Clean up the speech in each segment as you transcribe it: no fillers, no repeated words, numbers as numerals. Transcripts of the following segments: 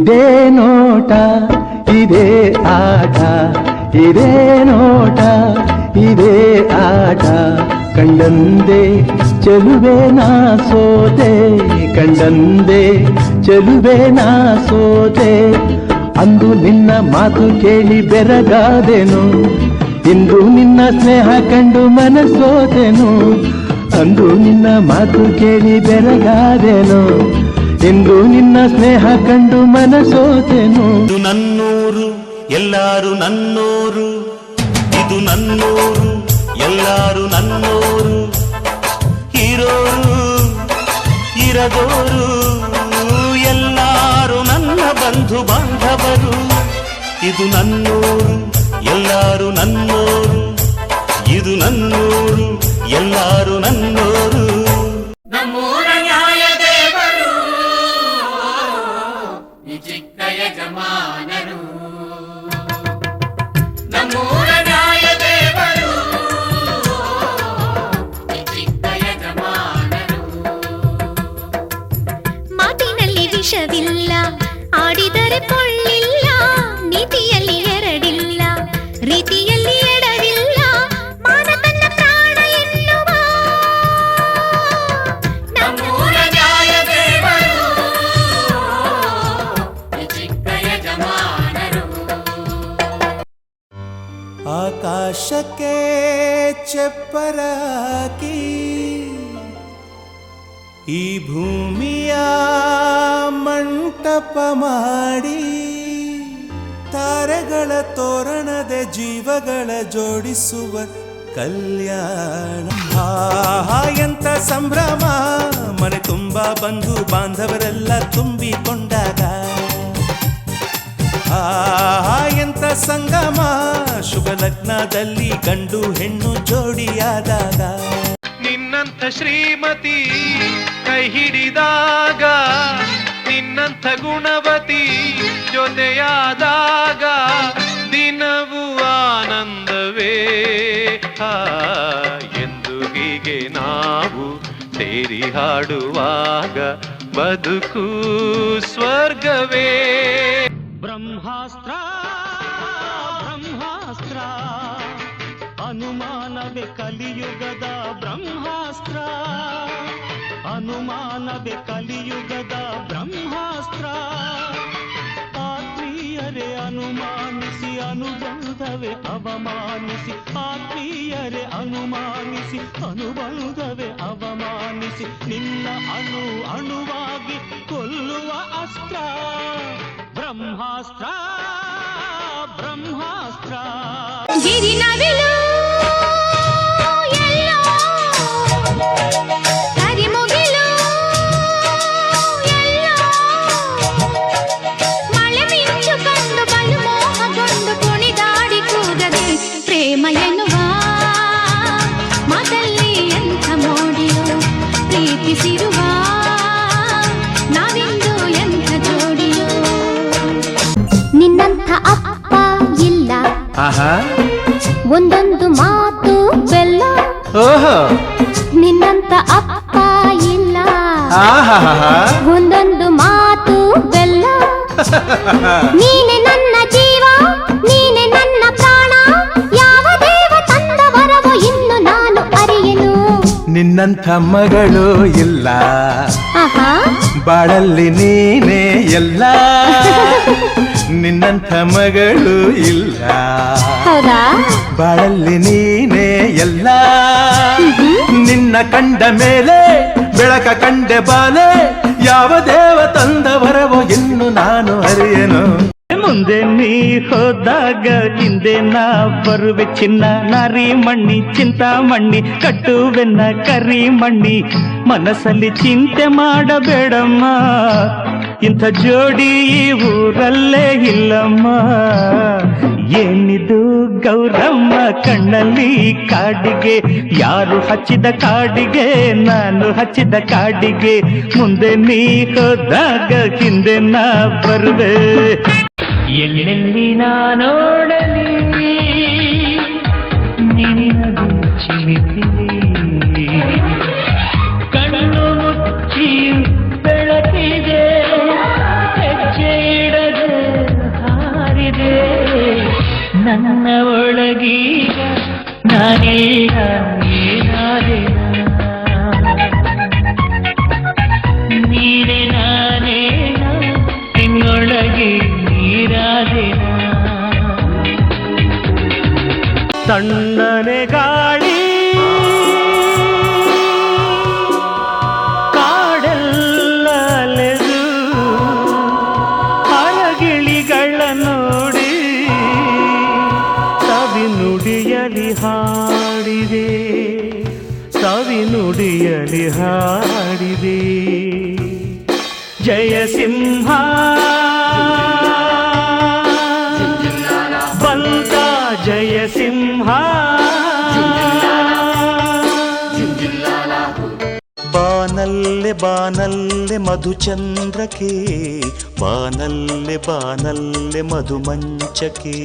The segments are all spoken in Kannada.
ಇದೇ ನೋಟ ಇದೇ ಆಟ, ಇದೇ ನೋಟ ಇದೇ ಆಟ, ಕಂಡಂದೆ ಚೆಲುವೆ ನಾ ಸೋತೆ, ಕಂಡಂದೆ ಚೆಲುವೆ ನಾ ಸೋತೆ. ಅಂದು ನಿನ್ನ ಮಾತು ಕೇಳಿ ಬೆರಗಾದೆನು, ಇಂದು ನಿನ್ನ ಸ್ನೇಹ ಕಂಡು ಮನಸೋದೆನು. ಅಂದು ನಿನ್ನ ಮಾತು ಕೇಳಿ ಬೆರಗಾದೆನು, ಇಂದು ನಿನ್ನ ಸ್ನೇಹ ಕಂಡು ಮನಸೋದೆನು. ಇದು ನನ್ನೂರು ಎಲ್ಲಾರು ನನ್ನೋರು, ಇದು ನನ್ನೂರು ಎಲ್ಲಾರು ನನ್ನೋರು, ಇರೋರು ಇರದೋರು ಎಲ್ಲಾರು ನನ್ನ ಬಂಧು ಬಾಂಧವರು. ಇದು ನನ್ನೂರು ಎಲ್ಲಾರು ನನ್ನೋರು, ಇದು ನನ್ನೂರು ಎಲ್ಲಾರು ನನ್ನೋರು. ನಮ್ಮೂರ ನ್ಯಾಯ ದೇವರು ನಿಜಿಕ್ಕ ಯಜಮಾನರು, ನಮ್ಮೂರ ನ್ಯಾಯ ದೇವರು ನಿಜಿಕ್ಕ ಯಜಮಾನರು. ಮಾತಿನಲ್ಲಿ ವಿಷವಿಲ್ಲ, ಆಡಿದರೆ ಕೊಳ್ಳಿಲ್ಲ, ನೀತಿಯಲ್ಲಿ ಎರಡಿಲ್ಲ, ರೀತಿಯಲ್ಲಿ ಎಡವಿಲ್ಲ, ಮಾನ ತನ್ನ ಪ್ರಾಣ ಎನ್ನುವ ನಮ್ಮೂರ ನ್ಯಾಯ ದೇವರು ನಿಜಿಕ್ಕ ಯಜಮಾನರು. ಆಕಾಶಕ್ಕೆ ಚಪ್ಪರ ಹಾಕಿ ಈ ಭೂಮಿಯ ಮಂಟಪ ಮಾಡಿ, ತಾರೆಗಳ ತೋರಣದ ಜೀವಗಳ ಜೋಡಿಸುವ ಕಲ್ಯಾಣ. ಎಂತ ಸಂಭ್ರಮ, ಮನೆ ತುಂಬ ಬಂಧು ಬಾಂಧವರೆಲ್ಲ ತುಂಬಿಕೊಂಡಾಗ. ಎಂತ ಸಂಗಮ, ಶುಭ ಲಗ್ನದಲ್ಲಿ ಗಂಡು ಹೆಣ್ಣು ಜೋಡಿಯಾದಾಗ. ನಿನ್ನಂಥ ಶ್ರೀಮತಿ ಕೈ ಹಿಡಿದಾಗ, ನಿನ್ನಂಥ ಗುಣವತಿ ಜೊತೆಯಾದಾಗ, ದಿನವೂ ಆನಂದವೇ ಎಂದು ಹೀಗೆ ನಾವು ಸೇರಿ ಹಾಡುವಾಗ ಬದುಕು ಸ್ವರ್ಗವೇ. ಬ್ರಹ್ಮಾಸ್ತ್ರ ಬ್ರಹ್ಮಾಸ್ತ್ರ, ಅನುಮಾನವೇ ಕಲಿಯುಗದ ಬ್ರಹ್ಮಾಸ್ತ್ರ, ಅನುಮಾನವೇ ಕಲಿಯುಗದ ಬ್ರಹ್ಮಾಸ್ತ್ರ. ಆತ್ಮೀಯರೇ ಅನುಮಾನಿಸಿ ಅನುಬಂಧವೇ ಅವಮಾನಿಸಿ, ಆತ್ಮೀಯರೇ ಅನುಮಾನಿಸಿ ಅನುಬಂಧವೇ ಅವಮಾನಿಸಿ, ನಿನ್ನ ಅಣು ಅಣುವಾಗಿ ಕೊಲ್ಲುವ ಅಸ್ತ್ರ ಬ್ರಹ್ಮಾಸ್ತ್ರ ಬ್ರಹ್ಮಾಸ್ತ್ರ. ಗಿರಿನವಿಲು ಎಲ್ಲೋ, ಕರಿಮುಗಿಲು ಎಲ್ಲೋ, ಮಳೆ ಮಿಂಚು ಕಂಡು ಬಲು ಮೋಹಗೊಂಡು ಕುಣಿದಾಡಿ ಕೂಗದೆ, ಪ್ರೇಮ ಎನ್ನುವ ಮಾತಲ್ಲಿ ಎಂಥ ಮೋಡಿಯೋ, ಪ್ರೀತಿಸಿರುವ ನಾವಿಂದು ಎಂಥ ಜೋಡಿಯೋ. ನಿನ್ನಂಥ ಅಪ್ಪ ಇಲ್ಲ, ಒಂದೊಂದು ಮಾತು ಬೆಲ್ಲ. ನಿನ್ನಂತ ಅಪ್ಪ ಇಲ್ಲ, ಒಂದೊಂದು ಮಾತು ಬೆಲ್ಲ. ನೀನೆ ನನ್ನ ಜೀವ, ನೀನೆ ನನ್ನ ಪ್ರಾಣ, ಯಾವ ದೇವ ತಂದ ವರವೋ ಇನ್ನು ನಾನು ಅರಿಯೆನು. ನಿನ್ನಂಥ ಮಗಳು ಇಲ್ಲ, ಬಾಳಲ್ಲಿ ನೀನೇ ಎಲ್ಲ. ನಿನ್ನಂಥ ಮಗಳು ಇಲ್ಲ, ಹೌದಾ, ಬಾಳಲ್ಲಿ ನೀನೇ ಎಲ್ಲ. ನಿನ್ನ ಕಂಡ ಮೇಲೆ ಬೆಳಕ ಕಂಡೆ ಬಾಲೆ, ಯಾವ ದೇವ ತಂದ ವರವೋ ಇನ್ನು ನಾನು ಅರಿಯೆನು. ಮುಂದೆ ನೀ ಹೋದಾಗ ಹಿಂದೆ ನಾ ಬರುವೆ ಚಿನ್ನ, ನಾರಿ ಮಣ್ಣಿ ಚಿಂತಾಮಣ್ಣಿ ಕಟ್ಟುವೆನ್ನ ಕರಿ ಮಣ್ಣಿ. ಮನಸ್ಸಲ್ಲಿ ಚಿಂತೆ ಮಾಡಬೇಡಮ್ಮ, ಇಂಥ ಜೋಡಿ ಈ ಊರಲ್ಲೇ ಇಲ್ಲಮ್ಮ. ಏನಿದು ಗೌರಮ್ಮ ಕಣ್ಣಲ್ಲಿ ಕಾಡಿಗೆ, ಯಾರು ಹಚ್ಚಿದ ಕಾಡಿಗೆ ನಾನು ಹಚ್ಚಿದ ಕಾಡಿಗೆ. ಮುಂದೆ ನೀ ಹೋದಾಗ ಹಿಂದೆ ನಾ ಬರುವೆ. ಎಲ್ಲೆಲ್ಲಿ ನೋಡಲಿ ನಿನ್ನದು ಚಿಲಿಪಿಲಿ, ಕಣ್ಣು ಮುಚ್ಚಿ ಬೆಳಕಿದೆ ಹೆಜ್ಜೆ ಇಡ ನನ್ನ ಒಳಗೀಗ ನಾನೀಗ ಏನಾದೆನ ನೀನೆ ನಾನೇನ ನಿನ್ನೊಳಗೆ ನೀರಾದೆನ ತಣ್ಣನೆ ಗಾಳಿ ಕಾಡೆಲ್ಲ ಅಲೆದು ಹಳಗಿಳಿಗಳ ನೋಡಿ ಸವಿನುಡಿಯಲಿ ಹಾಡಿದೆ ಸವಿನುಡಿಯಲಿ ಹಾಡಿದೆ ಜಯ ಸಿಂಹ ಬಂದ ಜಯ ಸಿಂಹ ಬಾನಲ್ಲೆ ಬಾನಲ್ಲೆ ಮಧುಚಂದ್ರಕ್ಕೆ ಬಾನಲ್ಲೆ ಬಾನಲ್ಲೆ ಮಧುಮಂಚಕ್ಕೆ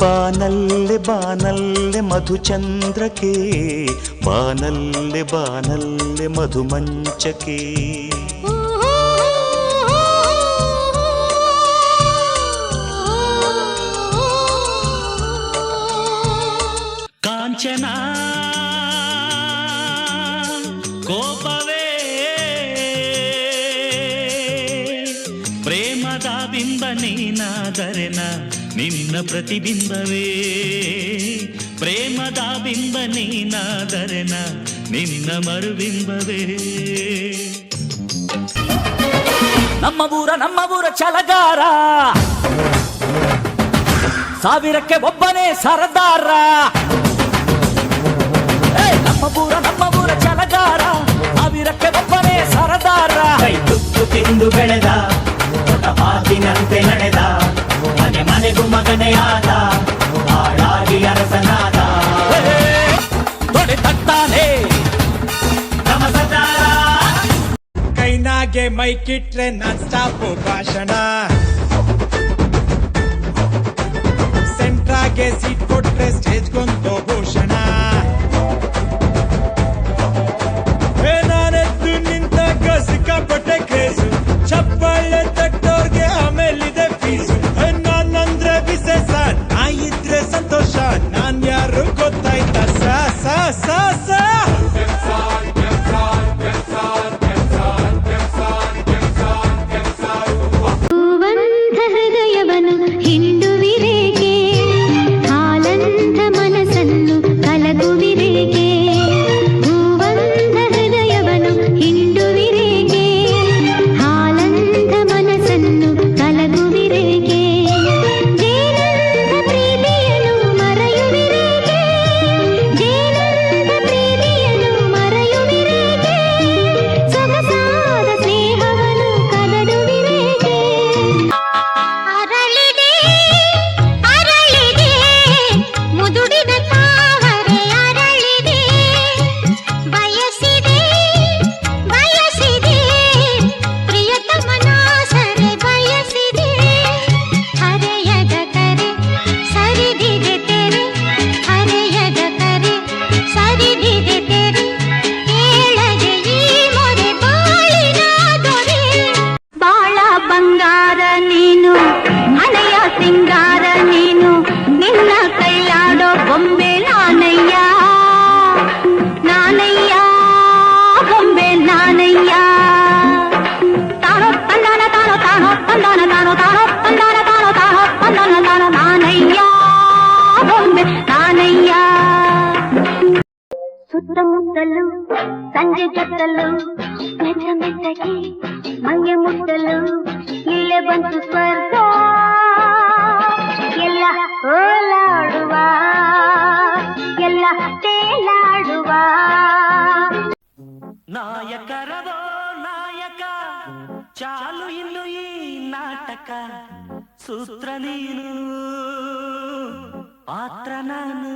ಬಾನಲ್ಲೆ ಬಾನಲ್ಲೆ ಮಧುಚಂದ್ರಕ್ಕೆ ಬಾನಲ್ಲೆ ಬಾನಲ್ಲೆ ಮಧುಮಂಚಕ್ಕೆ ಕಾಂಚನ ಕೋಪವೇ ಪ್ರೇಮದ ಬಿಂಬ ನೀನಾದರೆನ ನಿನ್ನ ಪ್ರತಿಬಿಂಬವೇ ಪ್ರೇಮದ ಬಿಂಬ ನೀನಾದರೆನ ನಿನ್ನ ಮರುಬಿಂಬವೇ ನಮ್ಮ ಊರ ಛಲಗಾರ ಸಾವಿರಕ್ಕೆ ಒಬ್ಬನೇ ಸರದಾರ ನಮ್ಮ ಊರ ಛಲಗಾರ ಸಾವಿರಕ್ಕೆ ಒಬ್ಬನೇ ಸರದಾರ ಕೈ ತುತ್ತು ತಿಂದು ಬೆಳೆದ ಮಾತಿನಂತೆ ನಡೆದ ಮನೆ ಮನೆಗೂ ಮಗನೇ ಆದ ಹಾಳಾಗಿ ಅರಸನಾದ ತೊಡೆ ತಟ್ಟಾನೆ ನಮ್ಮ ಸದಾರ ಕೈನಾಗೆ ಮೈಕಿಟ್ರೆ ನಾನ್ ಸ್ಟಾಪ್ ಭಾಷಣ ಸೆಂಟ್ರಾಗೆ ಸೀಟ್ ಕೊಟ್ರೆ ಸ್ಟೇಜ್ಗೊಂದು ಭೂಷಣ ನಾನೆದ್ದು ನಿಂತಾಗ ಸಿಕ್ಕಾಪಟ್ಟೆ ಕ್ರೇಜು ಚಪ್ಪಾಳೆ ತಟ್ಟೋರ್ಗೆ ಆಮೇಲಿದೆ ಫೀಸು ನಾನಂದ್ರೆ ವಿಶೇಷ ನಾ ಇದ್ರೆ ಸಂತೋಷ ನಾನ್ ಯಾರು ಗೊತ್ತಾಯ್ತಾ ಸಾ ಸಾ ಸಾ ಸಾ ಹೂವಂತ ಹೃದಯವನ್ನು ಹಿಂಡುವಿರೇಕೆ ಹಾಲಂತ ಮನಸ್ಸನ್ನು ಕಲಗುವಿರೇಕೆ ಹೂವಂತ ಹೃದಯವನ್ನು ಹಿಂಡುವಿರೇಕೆ ಹಾಲಂತ ಮನಸ್ಸನ್ನು ಕಲಗುವಿರೇಕೆ ಜೇನಂತ ಪ್ರೀತಿಯನ್ನು ಮರೆಯುವಿರೇಕೆ ಜೇನಂತ ಪ್ರೀತಿಯನ್ನು ಮರೆಯುವಿರೇಕೆ ಸೊಗಸಾದ ಸ್ನೇಹವನ್ನು ಕದಡುವಿರೇಕೆ ಅರಳಿದೆ ಅರಳಿದೆ ಮುದುಡಿದ ತಾವರೆ ಅರಳಿದೆ ಬಯಸಿದೆ ಬಯಸಿದೆ ಪ್ರಿಯತಮನ ಸರೆ ಬಯಸಿದೆ ಹರೆಯದ ಕರೆ ಸರಿದಿದೆ ತೆರೆ ಹರೆಯದ ಕರೆ ಸರಿದಿದೆ ತೆರೆ ಕೇಳದೆ ಈ ಮೊರೆ ಬಾಳಿನ ದೊರೆ ಬಾಳ ಬಂಗಾರ ನೀನು ಹಣೆಯ ಸಿಂಗಾರ ನೀನು ನಿನ್ನ ಕೈಲಾಡೋ ಬೊಂಬೆ ನಾನಯ್ಯ ನಾನಯ್ಯ ಬೊಂಬೆ ನಾನಯ್ಯ ತಾನೋ ತಂದಾನ ತಾನೋ ತಾನೋ ತಂದಾನ ತಾನೋ ತಾನೋ ತಂದಾನ ತಾನೋ ತಾನೋ ತಂದಾನ ತಾನೋ ನಾನಯ್ಯ ಬೊಂಬೆ ನಾನಯ್ಯ ಸುತ್ತಮುತ್ತಲು ಸಂಜೆ ಜೊತ್ತಲು ಮೆತ್ತ ಮೆತ್ತಗೆ ಮೈಯ ಮುಟ್ಟಲು ಇಲ್ಲೇ ಬಂತು ಸ್ವರ್ಗ ಎಲ್ಲ ಓಲಾಡುವ ಎಲ್ಲ ತೇಲಾಡುವ ನಾಯಕರದೋ ನಾಯಕ ಚಾಲು ಇನ್ನು ಈ ನಾಟಕ ಸೂತ್ರ ನೀನು ಪಾತ್ರ ನಾನು